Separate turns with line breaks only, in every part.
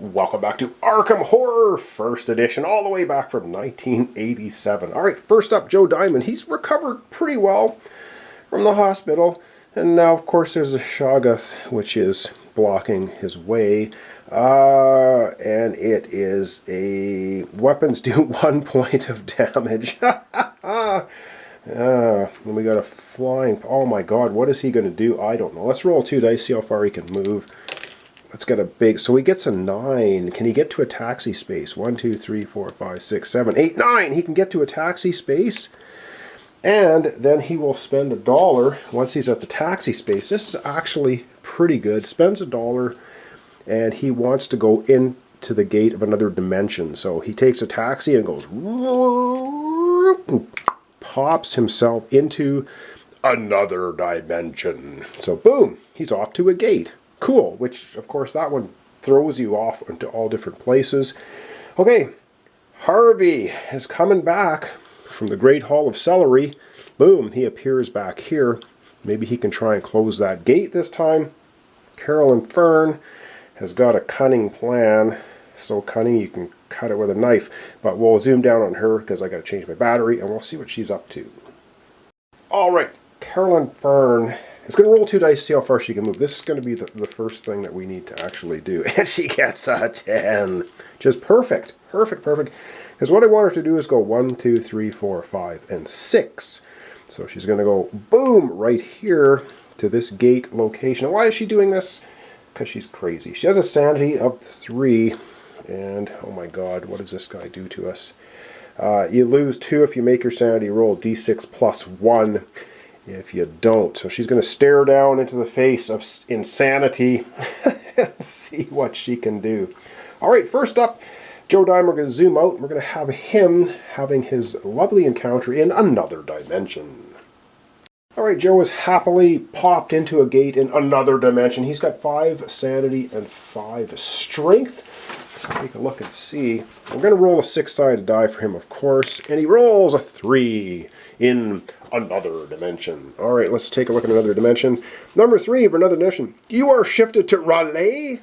Welcome back to Arkham Horror, first edition, all the way back from 1987. Alright, first up, Joe Diamond. He's recovered pretty well from the hospital. And now, of course, there's a Shoggoth, which is blocking his way. And it is a weapons do 1 point of damage. And we got a flying... Oh my god, what is he going to do? I don't know. Let's roll 2 dice, see how far he can move. Let's get a big... So he gets a 9. Can he get to a taxi space? 1, 2, 3, 4, 5, 6, 7, 8, 9! He can get to a taxi space. And then he will spend $1 once he's at the taxi space. This is actually pretty good. Spends $1 and he wants to go into the gate of another dimension. So he takes a taxi and goes... and pops himself into another dimension. So boom! He's off to a gate. Cool, which, of course, that one throws you off into all different places. Okay, Harvey is coming back from the Great Hall of Celery. Boom, he appears back here. Maybe he can try and close that gate this time. Carolyn Fern has got a cunning plan. So cunning you can cut it with a knife. But we'll zoom down on her because I got to change my battery and we'll see what she's up to. Alright, Carolyn Fern is going to roll 2 dice to see how far she can move. This is going to be the first thing that we need to actually do. And she gets a 10. Just perfect. Perfect, perfect. Because what I want her to do is go 1, 2, 3, 4, 5, and 6. So she's going to go, boom, right here to this gate location. And why is she doing this? Because she's crazy. She has a sanity of 3. And, oh my god, what does this guy do to us? You lose 2 if you make your sanity roll d6 plus 1. If you don't. So she's going to stare down into the face of insanity and see what she can do. Alright, first up, Joe Diamond. We're going to zoom out. We're going to have him having his lovely encounter in another dimension. Alright, Joe has happily popped into a gate in another dimension. He's got 5 sanity and 5 strength. Let's take a look and see. We're going to roll a 6-sided die for him, of course. And he rolls a 3 in another dimension. Alright, let's take a look at another dimension. Number 3 of another dimension. You are shifted to Raleigh.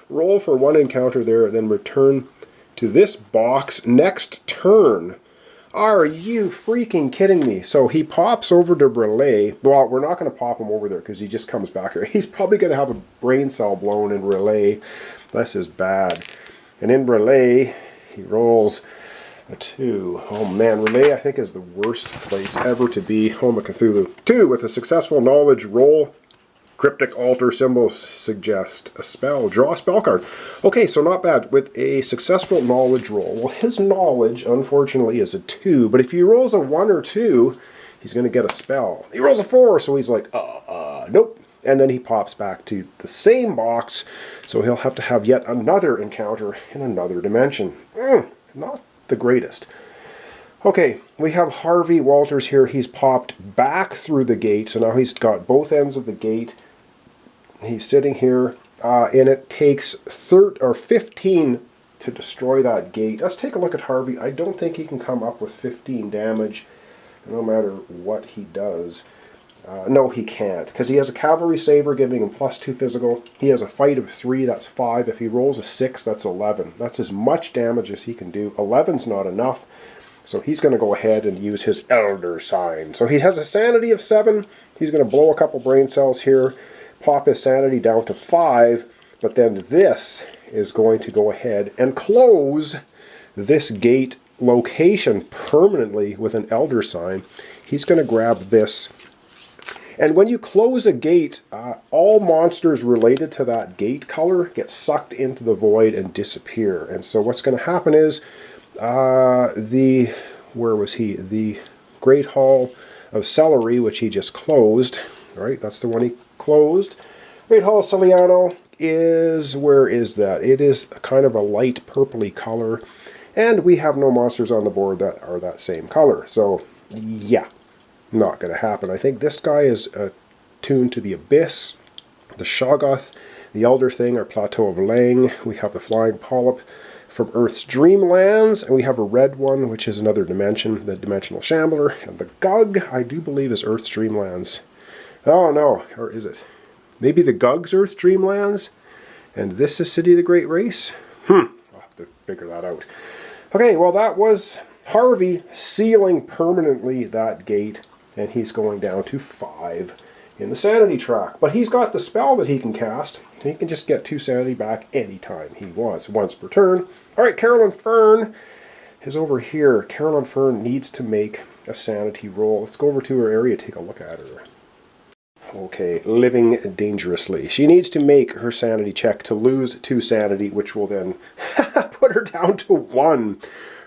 Roll for 1 encounter there, then return to this box next turn. Are you freaking kidding me? So he pops over to Relay. Well, we're not going to pop him over there because he just comes back here. He's probably going to have a brain cell blown in Relay. This is bad. And in Relay, he rolls a 2. Oh man, Relay I think is the worst place ever to be. Home of Cthulhu. 2 with a successful knowledge roll. Cryptic altar symbols suggest a spell. Draw a spell card. Okay, so not bad. With a successful knowledge roll. Well, his knowledge, unfortunately, is a 2. But if he rolls a 1 or 2, he's going to get a spell. He rolls a 4, so he's like, nope. And then he pops back to the same box. So he'll have to have yet another encounter in another dimension. Not the greatest. Okay, we have Harvey Walters here. He's popped back through the gate. So now he's got both ends of the gate. He's sitting here, and it takes 15 to destroy that gate. Let's take a look at Harvey. I don't think he can come up with 15 damage, no matter what he does. No, he can't, because he has a cavalry saver giving him +2 physical. He has a fight of 3, that's 5. If he rolls a 6, that's 11. That's as much damage as he can do. 11's not enough, so he's going to go ahead and use his Elder Sign. So he has a sanity of 7. He's going to blow a couple brain cells here, pop his sanity down to 5, but then this is going to go ahead and close this gate location permanently with an Elder Sign. He's going to grab this. And when you close a gate, all monsters related to that gate color get sucked into the void and disappear. And so what's going to happen is where was he? The Great Hall of Celery, which he just closed. Right, that's the one he closed. Great Hall of Celiano is, where is that? It is kind of a light purpley color. And we have no monsters on the board that are that same color. So, yeah. Not going to happen. I think this guy is tuned to the Abyss, the Shoggoth, the Elder Thing, our Plateau of Lang. We have the Flying Polyp from Earth's Dreamlands, and we have a red one, which is another dimension, the Dimensional Shambler. And the Gug, I do believe, is Earth's Dreamlands. Oh no, or is it? Maybe the Gug's Earth Dreamlands? And this is City of the Great Race? I'll have to figure that out. Okay, well that was Harvey sealing permanently that gate, and he's going down to 5 in the sanity track. But he's got the spell that he can cast. He can just get 2 sanity back anytime he wants, once per turn. Alright, Carolyn Fern is over here. Carolyn Fern needs to make a sanity roll. Let's go over to her area, take a look at her. Okay, living dangerously. She needs to make her sanity check to lose 2 sanity, which will then put her down to 1.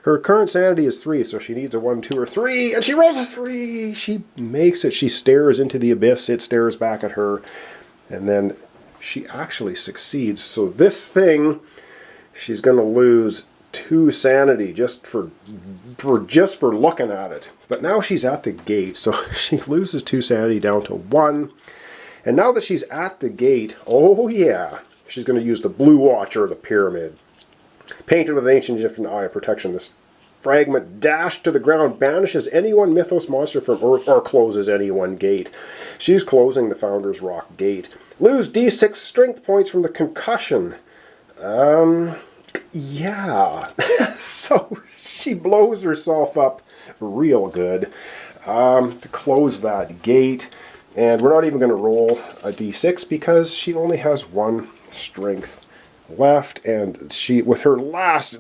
Her current sanity is 3, so she needs a 1, 2, or 3, and she rolls a 3! She makes it. She stares into the abyss. It stares back at her, and then she actually succeeds. So this thing, she's going to lose 2 sanity just for looking at it. But now she's at the gate, so she loses 2 sanity down to 1. And now that she's at the gate, oh yeah, she's going to use the Blue Watcher of the Pyramid. Painted with an ancient Egyptian eye of protection, this fragment dashed to the ground banishes any one mythos monster from Earth or closes any one gate. She's closing the Founder's Rock gate. Lose D6 strength points from the concussion. Yeah. So she blows herself up real good to close that gate. And we're not even going to roll a D6 because she only has 1 strength left, and she, with her last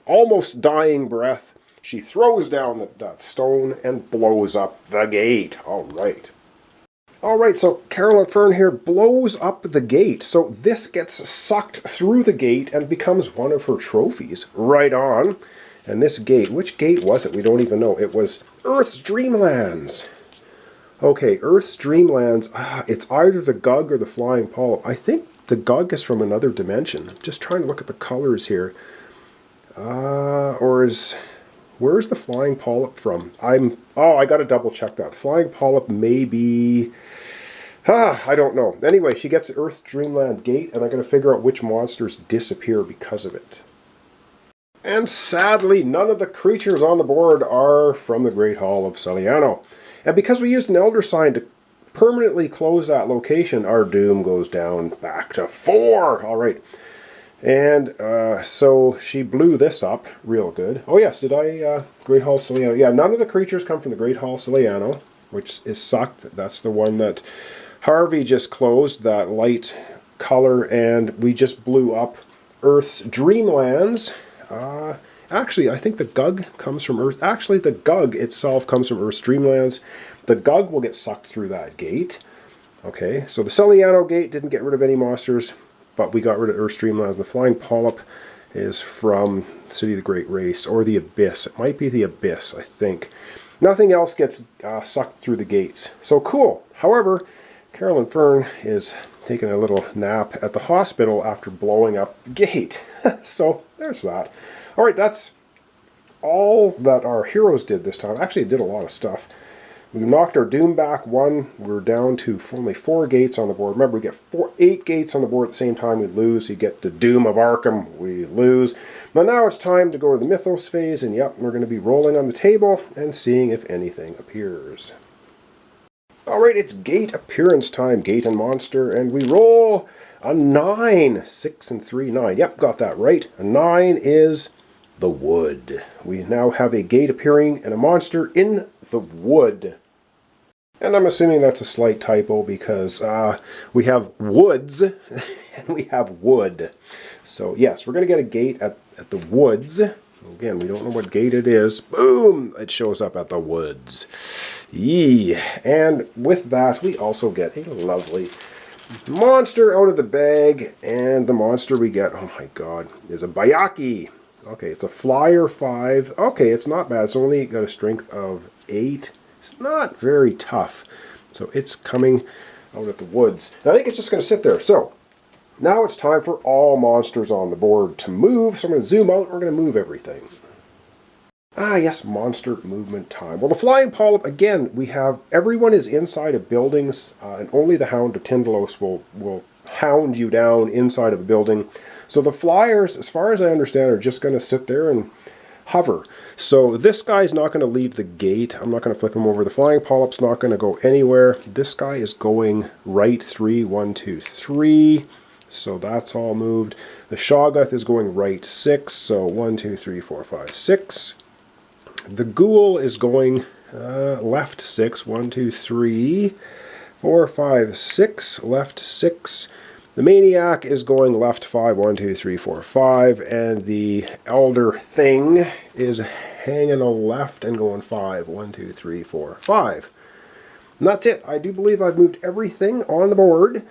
almost dying breath, she throws down that stone and blows up the gate. Alright, so Carolyn Fern here blows up the gate. So this gets sucked through the gate and becomes one of her trophies. Right on. And this gate, which gate was it? We don't even know. It was Earth's Dreamlands. Okay, Earth's Dreamlands. It's either the Gug or the Flying Polyp. I think the Gug is from another dimension. I'm just trying to look at the colors here. Where's the Flying Polyp from? I gotta double check that. The Flying Polyp may be... I don't know. Anyway, she gets the Earth Dreamland Gate, and I gotta figure out which monsters disappear because of it. And sadly, none of the creatures on the board are from the Great Hall of Celiano. And because we used an Elder Sign to permanently close that location, our doom goes down back to 4. All right. And so she blew this up real good. Oh yes, did I, Great Hall Celiano. Yeah, none of the creatures come from the Great Hall Celiano, which is sucked. That's the one that Harvey just closed, that light color, and we just blew up Earth's Dreamlands. Actually, I think the Gug comes from Earth. Actually, the Gug itself comes from Earth's Dreamlands. The Gug will get sucked through that gate. Okay, so the Celiano gate didn't get rid of any monsters, but we got rid of Earth's Dreamlands. The Flying Polyp is from City of the Great Race, or the Abyss. It might be the Abyss, I think. Nothing else gets sucked through the gates. So cool. However, Carolyn Fern is taking a little nap at the hospital after blowing up the gate. So there's that. Alright, that's all that our heroes did this time. Actually, it did a lot of stuff. We knocked our doom back 1. We're down to only 4 gates on the board. Remember, we get 8 gates on the board at the same time. We lose. You get the doom of Arkham. We lose. But now it's time to go to the Mythos phase. And yep, we're going to be rolling on the table and seeing if anything appears. Alright, it's gate appearance time. Gate and monster. And we roll a 9. 6 and 3, 9. Yep, got that right. A 9 is the wood. We now have a gate appearing and a monster in the wood. And I'm assuming that's a slight typo because we have woods and we have wood. So yes, we're going to get a gate at the woods. Again, we don't know what gate it is. Boom! It shows up at the woods. Yee! And with that, we also get a lovely monster out of the bag. And the monster we get, oh my god, is a Bayaki. Okay, it's a flyer 5. Okay, it's not bad. It's only got a strength of 8. It's not very tough. So it's coming out of the woods. And I think it's just going to sit there. So now it's time for all monsters on the board to move. So I'm going to zoom out. We're going to move everything. Ah, yes, monster movement time. Well, the Flying Polyp, again, we have everyone is inside of buildings, and only the Hound of Tyndalos will hound you down inside of a building. So the flyers, as far as I understand, are just going to sit there and hover. So this guy's not going to leave the gate. I'm not going to flip him over. The Flying Polyp's not going to go anywhere. This guy is going right 3, 1, 2, 3. So that's all moved. The Shoggoth is going right 6. So 1, 2, 3, 4, 5, 6. The Ghoul is going left 6. 1, 2, 3, 4, 5, 6. Left 6. The Maniac is going left 5. 1, 2, 3, 4, 5. And the Elder Thing is hanging a left and going 5. 1, 2, 3, 4, 5. And that's it. I do believe I've moved everything on the board.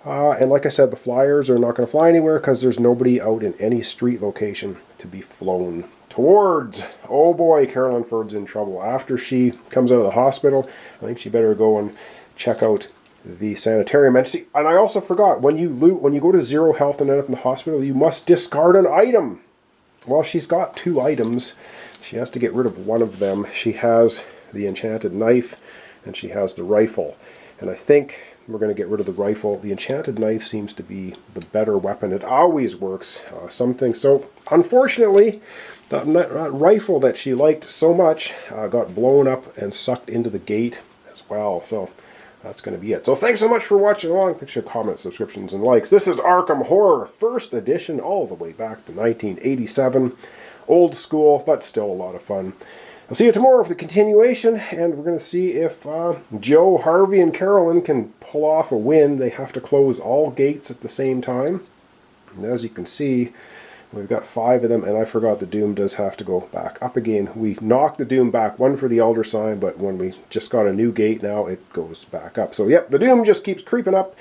And like I said, the flyers are not going to fly anywhere because there's nobody out in any street location to be flown towards. Oh boy, Carolyn Ford's in trouble. After she comes out of the hospital, I think she better go and check out the sanitarium. And see, and I also forgot, when you go to 0 health and end up in the hospital, you must discard an item. Well, she's got 2 items. She has to get rid of one of them. She has the enchanted knife and she has the rifle. And I think we're going to get rid of the rifle. The enchanted knife seems to be the better weapon. It always works. Something. So, unfortunately, that rifle that she liked so much got blown up and sucked into the gate as well. So, that's going to be it. So, thanks so much for watching along. Thanks for your comments, subscriptions, and likes. This is Arkham Horror, 1st edition, all the way back to 1987. Old school, but still a lot of fun. I'll see you tomorrow for the continuation, and we're going to see if Joe, Harvey, and Carolyn can pull off a win. They have to close all gates at the same time. And as you can see, we've got 5 of them, and I forgot the Doom does have to go back up again. We knocked the Doom back, 1 for the Elder Sign, but when we just got a new gate now, it goes back up. So yep, the Doom just keeps creeping up.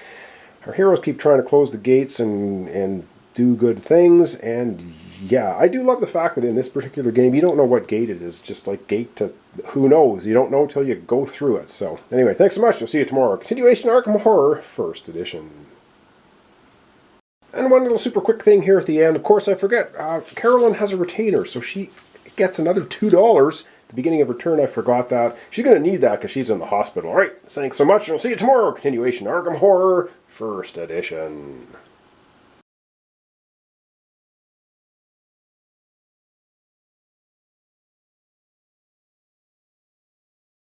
Our heroes keep trying to close the gates and do good things, and yeah, I do love the fact that in this particular game, you don't know what gate it is. Just like gate to who knows. You don't know until you go through it. So anyway, thanks so much. I'll see you tomorrow. Continuation Arkham Horror, 1st edition. And one little super quick thing here at the end. Of course, I forget, Carolyn has a retainer, so she gets another $2 at the beginning of her turn. I forgot that. She's going to need that because she's in the hospital. All right, thanks so much, and I'll see you tomorrow. Continuation Arkham Horror, 1st edition.